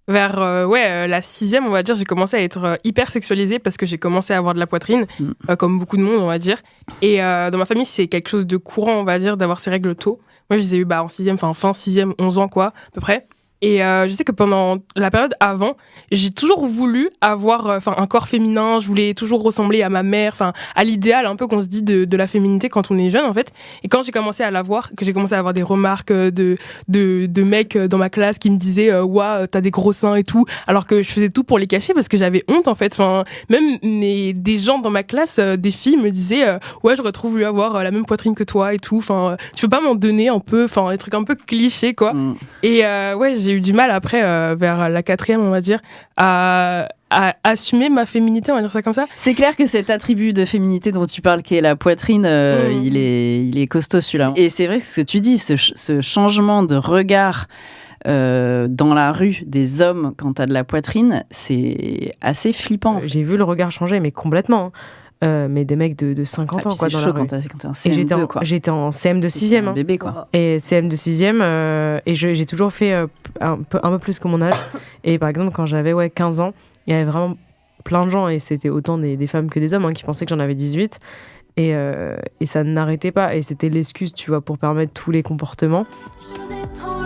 Vers la 6e, on va dire, j'ai commencé à être hyper sexualisée parce que j'ai commencé à avoir de la poitrine, comme beaucoup de monde, on va dire. Et dans ma famille, c'est quelque chose de courant, on va dire, d'avoir ces règles tôt. Moi, je les ai eues en 6e, fin 6e, 11 ans, quoi, à peu près. Et je sais que pendant la période avant, j'ai toujours voulu avoir un corps féminin, je voulais toujours ressembler à ma mère, à l'idéal un peu qu'on se dit de la féminité quand on est jeune en fait. Et quand j'ai commencé à l'avoir, que j'ai commencé à avoir des remarques de mecs dans ma classe qui me disaient ouah, t'as des gros seins et tout, alors que je faisais tout pour les cacher parce que j'avais honte en fait. Même des gens dans ma classe, des filles me disaient ouais, j'aurais trop voulu avoir la même poitrine que toi et tout. Tu peux pas m'en donner un peu, des trucs un peu clichés quoi. Et ouais, j'ai eu du mal après, vers la 4e, on va dire, à assumer ma féminité, on va dire ça comme ça. C'est clair que cet attribut de féminité dont tu parles, qui est la poitrine, il est costaud celui-là. Et c'est vrai que ce que tu dis, ce changement de regard dans la rue des hommes quand t'as de la poitrine, c'est assez flippant. J'ai vu le regard changer, mais complètement. Mais des mecs de 50 ans quoi, dans la rue. Quand t'es en CM2, quoi. J'étais en CM de 6e. Un bébé, quoi. Et CM de 6e, et j'ai toujours fait un peu plus que mon âge. Et par exemple, quand j'avais 15 ans, il y avait vraiment plein de gens, et c'était autant des femmes que des hommes, qui pensaient que j'en avais 18. Et ça n'arrêtait pas. Et c'était l'excuse, tu vois, pour permettre tous les comportements. Je vous ai